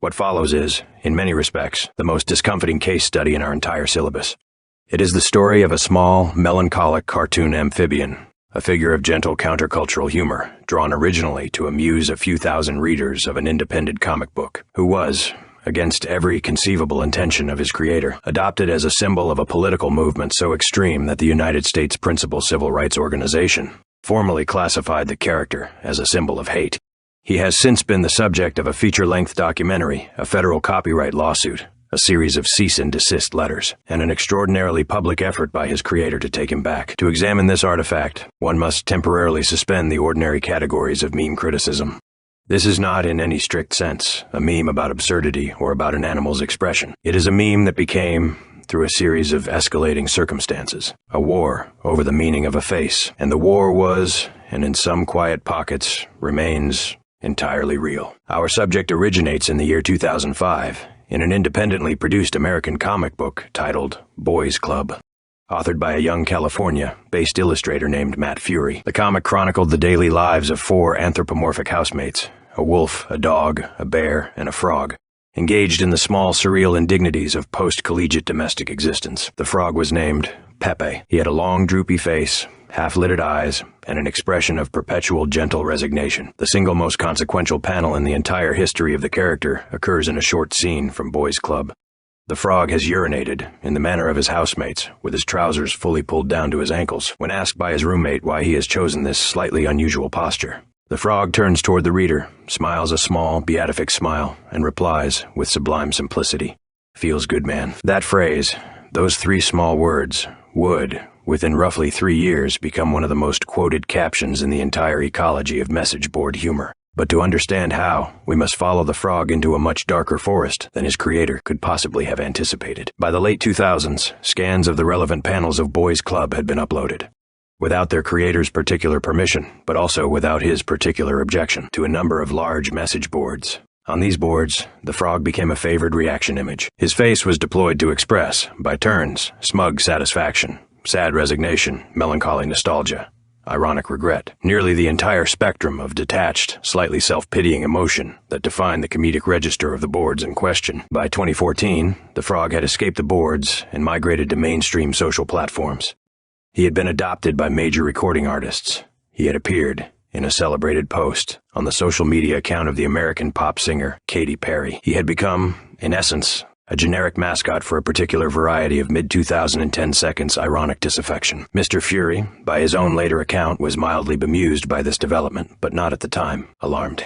What follows is, in many respects, the most discomfiting case study in our entire syllabus. It is the story of a small, melancholic cartoon amphibian, a figure of gentle countercultural humor, drawn originally to amuse a few thousand readers of an independent comic book, who was, against every conceivable intention of his creator, adopted as a symbol of a political movement so extreme that the United States' principal civil rights organization formally classified the character as a symbol of hate. He has since been the subject of a feature-length documentary, a federal copyright lawsuit, a series of cease-and-desist letters, and an extraordinarily public effort by his creator to take him back. To examine this artifact, one must temporarily suspend the ordinary categories of meme criticism. This is not, in any strict sense, a meme about absurdity or about an animal's expression. It is a meme that became, through a series of escalating circumstances, a war over the meaning of a face. And the war was, and in some quiet pockets, remains, entirely real. Our subject originates in the year 2005, in an independently produced American comic book titled Boys Club. Authored by a young California-based illustrator named Matt Fury, the comic chronicled the daily lives of 4 anthropomorphic housemates, a wolf, a dog, a bear, and a frog, engaged in the small, surreal indignities of post-collegiate domestic existence. The frog was named Pepe. He had a long, droopy face, half-lidded eyes, and an expression of perpetual gentle resignation. The single most consequential panel in the entire history of the character occurs in a short scene from Boys Club. The frog has urinated, in the manner of his housemates, with his trousers fully pulled down to his ankles. When asked by his roommate why he has chosen this slightly unusual posture, the frog turns toward the reader, smiles a small, beatific smile, and replies, with sublime simplicity, "Feels good, man." That phrase, those 3 small words, would, within roughly 3 years, become one of the most quoted captions in the entire ecology of message board humor. But to understand how, we must follow the frog into a much darker forest than his creator could possibly have anticipated. By the late 2000s, scans of the relevant panels of Boys Club had been uploaded, without their creator's particular permission, but also without his particular objection, to a number of large message boards. On these boards, the frog became a favored reaction image. His face was deployed to express, by turns, smug satisfaction, sad resignation, melancholy nostalgia, ironic regret, nearly the entire spectrum of detached, slightly self-pitying emotion that defined the comedic register of the boards in question. By 2014, the frog had escaped the boards and migrated to mainstream social platforms. He had been adopted by major recording artists. He had appeared, in a celebrated post, on the social media account of the American pop singer Katy Perry. He had become, in essence, a generic mascot for a particular variety of mid-2010 seconds ironic disaffection. Mr. Fury, by his own later account, was mildly bemused by this development, but not at the time alarmed.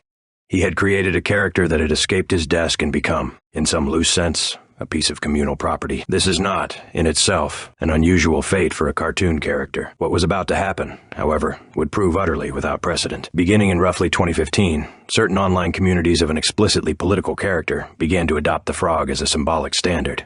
He had created a character that had escaped his desk and become, in some loose sense, a piece of communal property. This is not, in itself, an unusual fate for a cartoon character. What was about to happen, however, would prove utterly without precedent. Beginning in roughly 2015, certain online communities of an explicitly political character began to adopt the frog as a symbolic standard.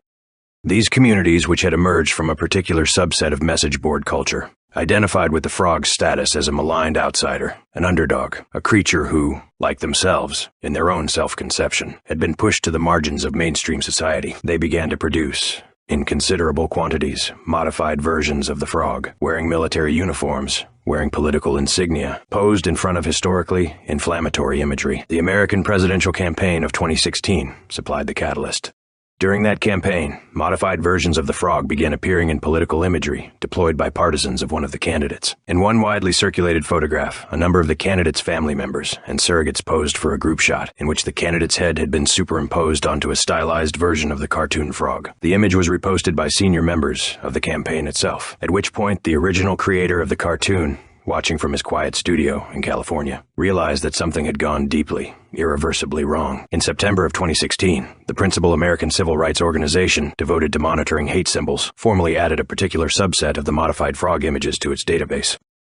These communities, which had emerged from a particular subset of message board culture, identified with the frog's status as a maligned outsider, an underdog, a creature who, like themselves, in their own self-conception, had been pushed to the margins of mainstream society. They began to produce, in considerable quantities, modified versions of the frog, wearing military uniforms, wearing political insignia, posed in front of historically inflammatory imagery. The American presidential campaign of 2016 supplied the catalyst. During that campaign, modified versions of the frog began appearing in political imagery deployed by partisans of one of the candidates. In one widely circulated photograph, a number of the candidates' family members and surrogates posed for a group shot in which the candidate's head had been superimposed onto a stylized version of the cartoon frog. The image was reposted by senior members of the campaign itself, at which point the original creator of the cartoon, watching from his quiet studio in California, realized that something had gone deeply, irreversibly wrong. In September of 2016, the principal American civil rights organization devoted to monitoring hate symbols formally added a particular subset of the modified frog images to its database.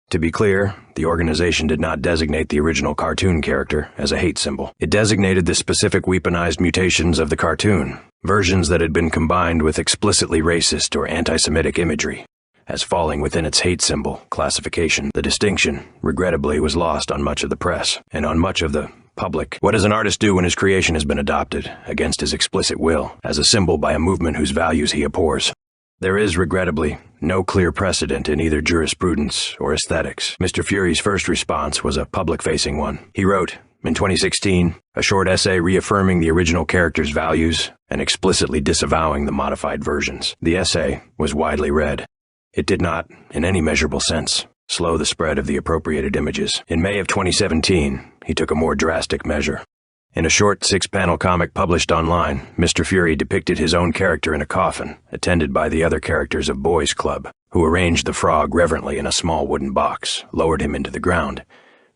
To be clear, the organization did not designate the original cartoon character as a hate symbol. It designated the specific weaponized mutations of the cartoon, versions that had been combined with explicitly racist or anti-Semitic imagery, as falling within its hate symbol classification. The distinction, regrettably, was lost on much of the press and on much of the public. What does an artist do when his creation has been adopted, against his explicit will, as a symbol by a movement whose values he abhors? There is, regrettably, no clear precedent in either jurisprudence or aesthetics. Mr. Fury's first response was a public-facing one. He wrote, In 2016, a short essay reaffirming the original character's values and explicitly disavowing the modified versions. The essay was widely read. It did not, in any measurable sense, slow the spread of the appropriated images. In May of 2017, he took a more drastic measure. In a short 6-panel comic published online, Mr. Fury depicted his own character in a coffin, attended by the other characters of Boys Club, who arranged the frog reverently in a small wooden box, lowered him into the ground,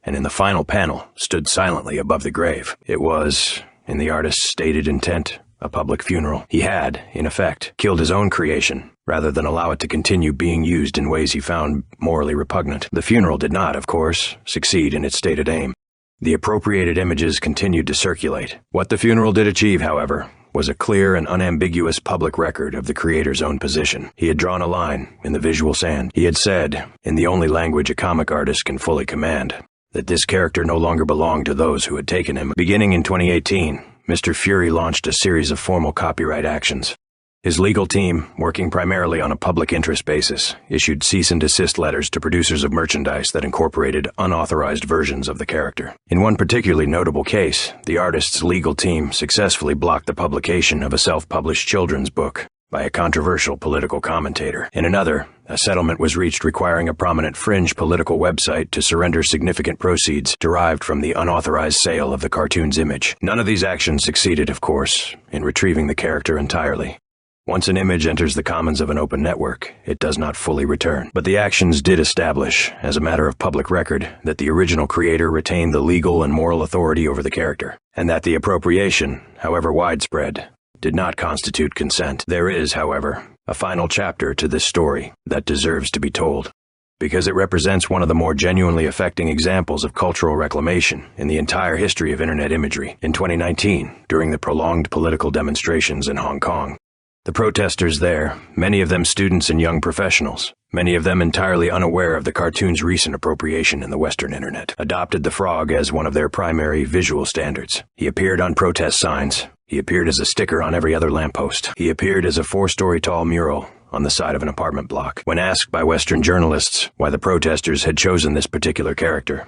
and in the final panel stood silently above the grave. It was, in the artist's stated intent, a public funeral. He had, in effect, killed his own creation, rather than allow it to continue being used in ways he found morally repugnant. The funeral did not, of course, succeed in its stated aim. The appropriated images continued to circulate. What the funeral did achieve, however, was a clear and unambiguous public record of the creator's own position. He had drawn a line in the visual sand. He had said, in the only language a comic artist can fully command, that this character no longer belonged to those who had taken him. Beginning in 2018, Mr. Fury launched a series of formal copyright actions. His legal team, working primarily on a public interest basis, issued cease and desist letters to producers of merchandise that incorporated unauthorized versions of the character. In one particularly notable case, the artist's legal team successfully blocked the publication of a self-published children's book by a controversial political commentator. In another, a settlement was reached requiring a prominent fringe political website to surrender significant proceeds derived from the unauthorized sale of the cartoon's image. None of these actions succeeded, of course, in retrieving the character entirely. Once an image enters the commons of an open network, it does not fully return. But the actions did establish, as a matter of public record, that the original creator retained the legal and moral authority over the character, and that the appropriation, however widespread, did not constitute consent. There is, however, a final chapter to this story that deserves to be told, because it represents one of the more genuinely affecting examples of cultural reclamation in the entire history of internet imagery. In 2019, during the prolonged political demonstrations in Hong Kong, the protesters there, many of them students and young professionals, many of them entirely unaware of the cartoon's recent appropriation in the Western Internet, adopted the frog as one of their primary visual standards. He appeared on protest signs. He appeared as a sticker on every other lamppost. He appeared as a 4-story tall mural on the side of an apartment block. When asked by Western journalists why the protesters had chosen this particular character,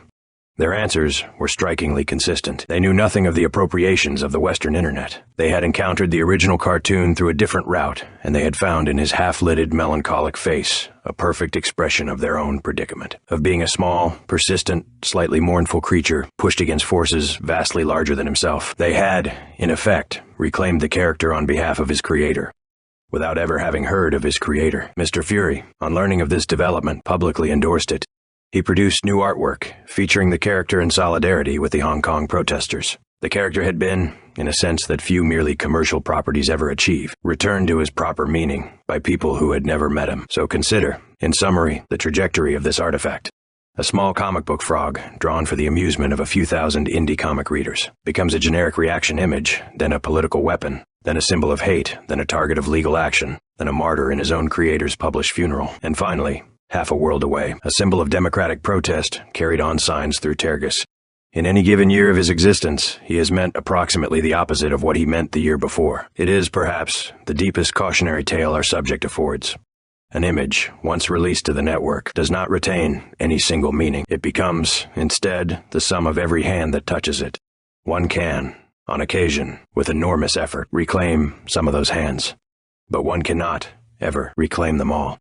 their answers were strikingly consistent. They knew nothing of the appropriations of the Western Internet. They had encountered the original cartoon through a different route, and they had found in his half-lidded, melancholic face a perfect expression of their own predicament, of being a small, persistent, slightly mournful creature pushed against forces vastly larger than himself. They had, in effect, reclaimed the character on behalf of his creator, without ever having heard of his creator. Mr. Fury, on learning of this development, publicly endorsed it. He produced new artwork, featuring the character in solidarity with the Hong Kong protesters. The character had been, in a sense that few merely commercial properties ever achieve, returned to his proper meaning by people who had never met him. So consider, in summary, the trajectory of this artifact. A small comic book frog, drawn for the amusement of a few thousand indie comic readers, becomes a generic reaction image, then a political weapon, then a symbol of hate, then a target of legal action, then a martyr in his own creator's published funeral, and finally, half a world away, a symbol of democratic protest carried on signs through Tergis. In any given year of his existence, he has meant approximately the opposite of what he meant the year before. It is, perhaps, the deepest cautionary tale our subject affords. An image, once released to the network, does not retain any single meaning. It becomes, instead, the sum of every hand that touches it. One can, on occasion, with enormous effort, reclaim some of those hands, but one cannot, ever, reclaim them all.